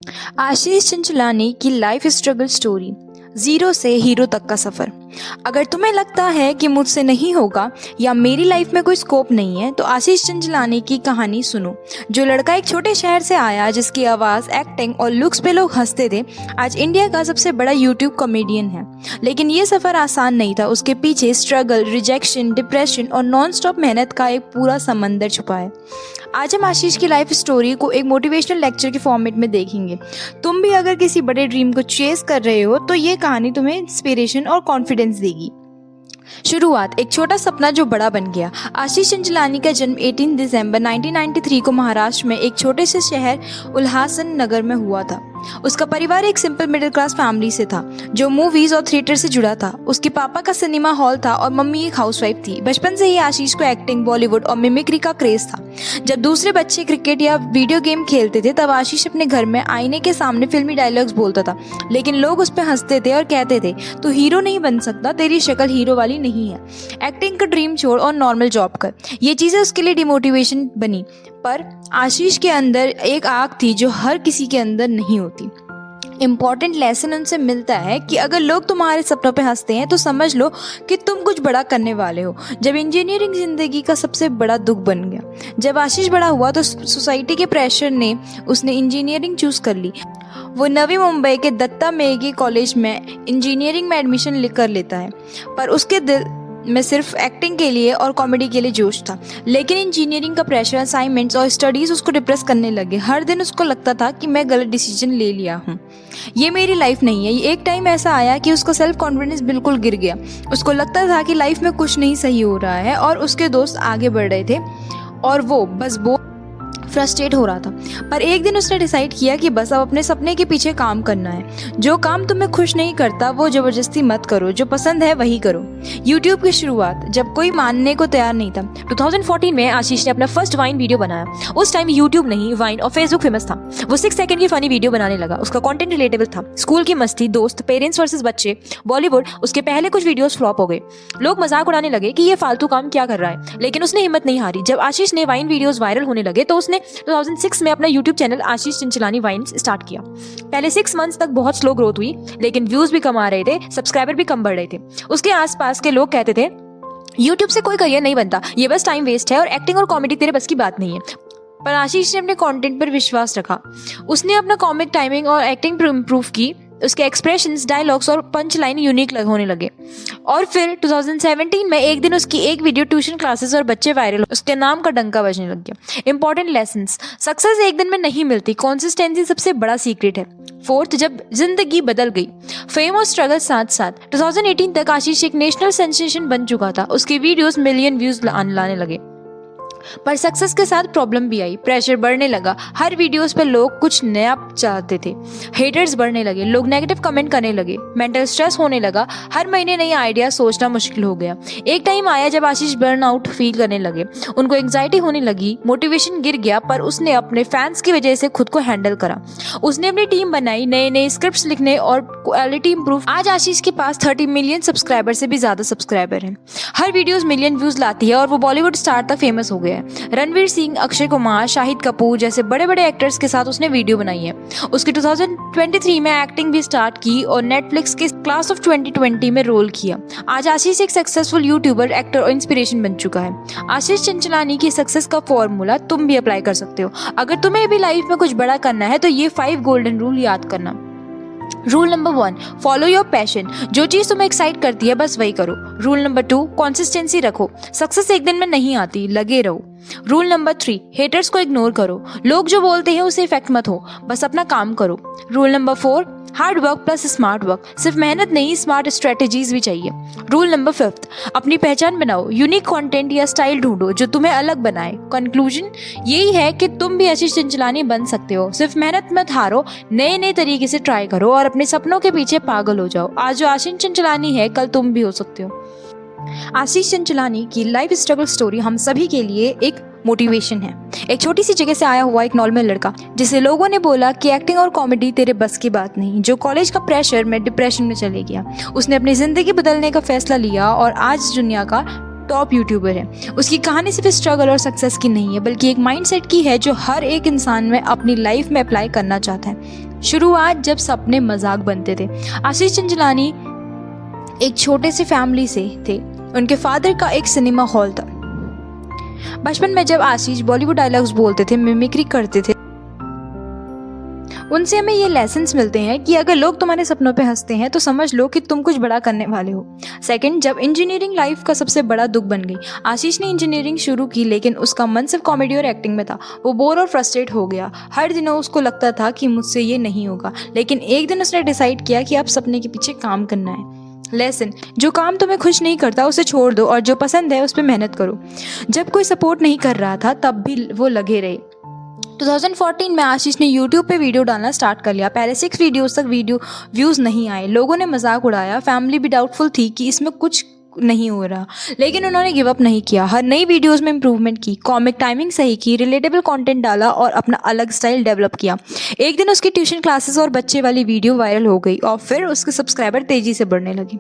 आशीष चंचलानी की life struggle story, zero से hero तक का सफ़र। अगर तुम्हें लगता है कि मुझसे नहीं होगा या मेरी लाइफ में कोई स्कोप नहीं है तो आशीष चंचलानी की कहानी सुनो। जो लड़का एक छोटे शहर से आया, जिसकी आवाज़, एक्टिंग और लुक्स पे लोग हंसते थे, आज इंडिया का सबसे बड़ा यूट्यूब कॉमेडियन है। लेकिन ये सफ़र आसान नहीं था। उसके पीछे स्ट्रगल, रिजेक्शन, डिप्रेशन और नॉन स्टॉप मेहनत का एक पूरा समंदर छुपा है। आज हम आशीष की लाइफ स्टोरी को एक मोटिवेशनल लेक्चर के फॉर्मेट में देखेंगे। तुम भी अगर किसी बड़े ड्रीम को चेस कर रहे हो तो ये कहानी तुम्हें इंस्पिरेशन और कॉन्फिडेंस देगी। शुरुआत, एक छोटा सपना जो बड़ा बन गया। आशीष चंचलानी का जन्म 18 दिसंबर 1993 को महाराष्ट्र में एक छोटे से शहर उल्हासन नगर में हुआ था। उसका परिवार एक सिंपल मिडिल क्लास फैमिली से था जो मूवीज और थिएटर से जुड़ा था। उसके पापा का सिनेमा हॉल था और मम्मी एक हाउसवाइफ थी। बचपन से ही आशीष को एक्टिंग, बॉलीवुड और मिमिक्री का क्रेज था। जब दूसरे बच्चे क्रिकेट या वीडियो गेम खेलते थे तब आशीष अपने घर में आईने के सामने फिल्मी डायलॉग्स बोलता था, लेकिन लोग उस पर हंसते थे और कहते थे तू हीरो नहीं बन सकता, तेरी शक्ल हीरो वाली नहीं है, एक्टिंग का ड्रीम छोड़ और नॉर्मल जॉब कर। ये चीज़ें उसके लिए डिमोटिवेशन बनी। पर आशीष के अंदर एक आग थी जो हर किसी के अंदर नहीं होती। इम्पॉर्टेंट लेसन उनसे मिलता है कि अगर लोग तुम्हारे सपनों पे हंसते हैं तो समझ लो कि तुम कुछ बड़ा करने वाले हो। जब इंजीनियरिंग जिंदगी का सबसे बड़ा दुख बन गया। जब आशीष बड़ा हुआ तो सोसाइटी के प्रेशर ने उसने इंजीनियरिंग चूज कर ली। वो नवी मुंबई के दत्ता मेघे कॉलेज में इंजीनियरिंग में एडमिशन कर लेता है, पर उसके दिल में सिर्फ एक्टिंग के लिए और कॉमेडी के लिए जोश था। लेकिन इंजीनियरिंग का प्रेशर, असाइनमेंट्स और स्टडीज उसको डिप्रेस करने लगे। हर दिन उसको लगता था कि मैं गलत डिसीजन ले लिया हूँ, ये मेरी लाइफ नहीं है। एक टाइम ऐसा आया कि उसका सेल्फ कॉन्फिडेंस बिल्कुल गिर गया। उसको लगता था कि लाइफ में कुछ नहीं सही हो रहा है और उसके दोस्त आगे बढ़ रहे थे और वो बस फ्रस्ट्रेट हो रहा था। पर एक दिन उसने डिसाइड किया कि बस अब अपने सपने के पीछे काम करना है। जो काम तुम्हें खुश नहीं करता वो जबरदस्ती मत करो, जो पसंद है वही करो। यूट्यूब की शुरुआत, जब कोई मानने को तैयार नहीं था। 2014 में आशीष ने अपना फर्स्ट वाइन वीडियो बनाया। उस टाइम यूट्यूब नहीं, वाइन और फेसबुक फेमस था। वो 6 सेकंड की फनी वीडियो बनाने लगा। उसका कंटेंट रिलेटेबल था, स्कूल की मस्ती, दोस्त, पेरेंट्स वर्सेस बच्चे, बॉलीवुड। उसके पहले कुछ वीडियोस फ्लॉप हो गए। लोग मजाक उड़ाने लगे कि ये फालतू काम क्या कर रहा है, लेकिन उसने हिम्मत नहीं हारी। जब आशीष ने वाइन वीडियोस वायरल होने लगे तो उसने 2006 में अपना यूट्यूब चैनल आशीष चंचलानी वाइन स्टार्ट किया। पहले 6 मंथ्स तक बहुत स्लो ग्रोथ हुई, लेकिन व्यूज भी कम आ रहे थे, सब्सक्राइबर भी कम बढ़ रहे थे। उसके आसपास के लोग कहते थे यूट्यूब से कोई करियर नहीं बनता, ये बस टाइम वेस्ट है और एक्टिंग और कॉमेडी तेरे बस की बात नहीं है। पर आशीष ने अपने कंटेंट पर विश्वास रखा। उसने अपना कॉमिक टाइमिंग और एक्टिंग इम्प्रूव की। उसके एक्सप्रेशंस, डायलॉग्स और पंच लाइन यूनिक होने लगे। और फिर 2017 में एक दिन उसकी एक वीडियो ट्यूशन क्लासेस और बच्चे वायरल, उसके नाम का डंका बजने लग गया। इंपॉर्टेंट लेसन्स, सक्सेस एक दिन में नहीं मिलती, कंसिस्टेंसी सबसे बड़ा सीक्रेट है। फोर्थ, जब जिंदगी बदल गई, फेम और स्ट्रगल साथ साथ। 2018 तक आशीष एक नेशनल सेंसेशन बन चुका था। उसके वीडियोस मिलियन व्यूज लाने लगे। पर सक्सेस के साथ प्रॉब्लम भी आई। प्रेशर बढ़ने लगा। हर वीडियोस पे लोग कुछ नया चाहते थे। हेटर्स बढ़ने लगे, लोग नेगेटिव कमेंट करने लगे, मेंटल स्ट्रेस होने लगा। हर महीने नए आइडिया सोचना मुश्किल हो गया। एक टाइम आया जब आशीष बर्नआउट फील करने लगे। उनको एंग्जाइटी होने लगी, मोटिवेशन गिर गया। पर उसने अपने फैंस की वजह से खुद को हैंडल करा। उसने अपनी टीम बनाई, नए स्क्रिप्ट्स लिखने और क्वालिटी इंप्रूव। आज आशीष के पास 30 मिलियन सब्सक्राइबर से भी ज्यादा सब्सक्राइबर हैं। हर वीडियोस मिलियन व्यूज लाती है और वो बॉलीवुड स्टार तक फेमस हो गया है। रणवीर सिंह, अक्षय कुमार, शाहिद कपूर जैसे बड़े बड़े एक्टर्स के साथ उसने वीडियो बनाई है। उसकी 2023 में एक्टिंग भी स्टार्ट की और नेटफ्लिक्स के क्लास ऑफ 2020 में रोल किया। आज आशीष एक सक्सेसफुल यूट्यूबर, एक्टर और इंस्पिरेशन बन चुका है। आशीष चंचलानी की सक्सेस का फॉर्मूला तुम भी अप्लाई कर सकते हो। अगर तुम्हें भी लाइफ में कुछ बड़ा करना है तो ये 5 गोल्डन रूल याद करना। Rule number 1, follow your passion. जो चीज तुम्हें एक्साइट करती है बस वही करो। रूल नंबर 2, कंसिस्टेंसी रखो। सक्सेस एक दिन में नहीं आती, लगे रहो। रूल नंबर 3, हेटर्स को इग्नोर करो। लोग जो बोलते हैं उसे इफेक्ट मत हो, बस अपना काम करो। Rule number 4, hard work plus smart work. सिर्फ मेहनत नहीं, स्मार्ट स्ट्रेटेजीज भी चाहिए। रूल नंबर 5, अपनी पहचान बनाओ। यूनिक कंटेंट या स्टाइल ढूंढो जो तुम्हें अलग बनाए। कंक्लूजन यही है कि तुम भी आशीष चंचलानी बन सकते हो। सिर्फ मेहनत मत हारो, नए तरीके से ट्राई करो और अपने सपनों के पीछे पागल हो जाओ। आज जो आशीष चंचलानी है कल तुम भी हो सकते हो। आशीष चंचलानी की लाइफ स्ट्रगल स्टोरी हम सभी के लिए एक मोटिवेशन है। एक छोटी सी जगह से आया हुआ एक नॉर्मल लड़का जिसे लोगों ने बोला कि एक्टिंग और कॉमेडी तेरे बस की बात नहीं, जो कॉलेज का प्रेशर में डिप्रेशन में चले गया। उसने अपनी जिंदगी बदलने का फैसला लिया और आज दुनिया का टॉप यूट्यूबर है। उसकी कहानी सिर्फ स्ट्रगल और सक्सेस की नहीं है, बल्कि एक माइंडसेट की है जो हर एक इंसान में अपनी लाइफ में अप्लाई करना चाहता है। शुरुआत जब सपने मजाक बनते थे। आशीष चंचलानी एक छोटे से फैमिली से थे। उनके फादर का एक सिनेमा हॉल था। बचपन में जब आशीष बॉलीवुड डायलॉग्स बोलते थे, मिमिक्री करते थे, उनसे हमें ये लेसन्स मिलते हैं कि अगर लोग तुम्हारे सपनों पे हंसते हैं तो समझ लो कि तुम कुछ बड़ा करने वाले हो। सेकंड, जब इंजीनियरिंग लाइफ का सबसे बड़ा दुख बन गई। आशीष ने इंजीनियरिंग शुरू की लेकिन उसका मन सिर्फ कॉमेडी और एक्टिंग में था। वो बोर और फ्रस्ट्रेट हो गया। हर दिनों उसको लगता था कि मुझसे ये नहीं होगा, लेकिन एक दिन उसने डिसाइड किया कि अब सपने के पीछे काम करना है। लेसन, जो काम तुम्हें खुश नहीं करता उसे छोड़ दो और जो पसंद है उस पर मेहनत करो। जब कोई सपोर्ट नहीं कर रहा था तब भी वो लगे रहे। 2014 में आशीष ने YouTube पे वीडियो डालना स्टार्ट कर लिया। पहले 6 वीडियोस तक व्यूज़ नहीं आए। लोगों ने मजाक उड़ाया, फैमिली भी डाउटफुल थी कि इसमें कुछ नहीं हो रहा, लेकिन उन्होंने गिव अप नहीं किया। हर नई वीडियोस में इंप्रूवमेंट की, कॉमिक टाइमिंग सही की, रिलेटेबल कंटेंट डाला और अपना अलग स्टाइल डेवलप किया। एक दिन उसकी ट्यूशन क्लासेस और बच्चे वाली वीडियो वायरल हो गई और फिर उसके सब्सक्राइबर तेजी से बढ़ने लगे।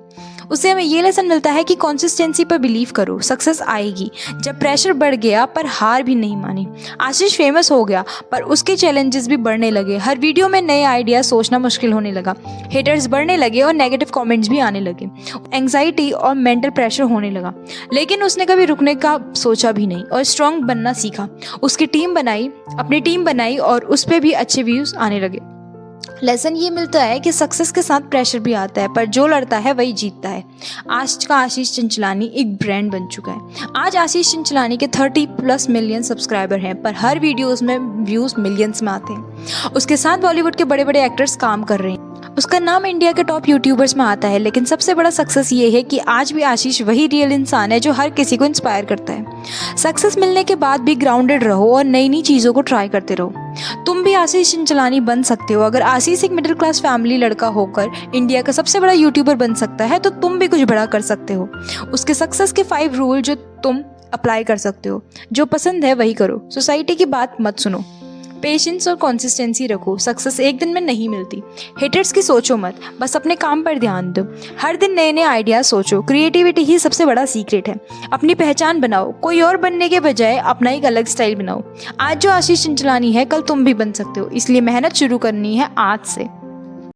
उससे हमें ये लेसन मिलता है कि कंसिस्टेंसी पर बिलीव करो, सक्सेस आएगी। जब प्रेशर बढ़ गया पर हार भी नहीं मानी। आशीष फेमस हो गया पर उसके चैलेंजेस भी बढ़ने लगे। हर वीडियो में नए आइडिया सोचना मुश्किल होने लगा। हेटर्स बढ़ने लगे और नेगेटिव कमेंट्स भी आने लगे। एंग्जाइटी और मेंटल प्रेशर होने लगा, लेकिन उसने कभी रुकने का सोचा भी नहीं और स्ट्रांग बनना सीखा। उसकी अपनी टीम बनाई और उस पर भी अच्छे व्यूज आने लगे। लेसन ये मिलता है कि सक्सेस के साथ प्रेशर भी आता है, पर जो लड़ता है वही जीतता है। आज का आशीष चंचलानी एक ब्रांड बन चुका है। आज आशीष चंचलानी के 30+ मिलियन सब्सक्राइबर हैं, पर हर वीडियोस में व्यूज मिलियंस में आते हैं। उसके साथ बॉलीवुड के बड़े बड़े एक्टर्स काम कर रहे हैं। उसका नाम इंडिया के टॉप यूट्यूबर्स में आता है। लेकिन सबसे बड़ा सक्सेस ये है कि आज भी आशीष वही रियल इंसान है जो हर किसी को इंस्पायर करता है। सक्सेस मिलने के बाद भी ग्राउंडेड रहो और नई नई चीज़ों को ट्राई करते रहो। तुम भी आशीष चंचलानी बन सकते हो। अगर आशीष एक मिडिल क्लास फैमिली लड़का होकर इंडिया का सबसे बड़ा यूट्यूबर बन सकता है तो तुम भी कुछ बड़ा कर सकते हो। उसके सक्सेस के 5 रूल जो तुम अप्लाई कर सकते हो। जो पसंद है वही करो। सोसाइटी की बात मत सुनो। पेशेंस और कंसिस्टेंसी रखो। सक्सेस एक दिन में नहीं मिलती। हेटर्स की सोचो मत, बस अपने काम पर ध्यान दो। हर दिन नए नए आइडियाज सोचो। क्रिएटिविटी ही सबसे बड़ा सीक्रेट है। अपनी पहचान बनाओ। कोई और बनने के बजाय अपना एक अलग स्टाइल बनाओ। आज जो आशीष चंचलानी है कल तुम भी बन सकते हो, इसलिए मेहनत शुरू करनी है आज से।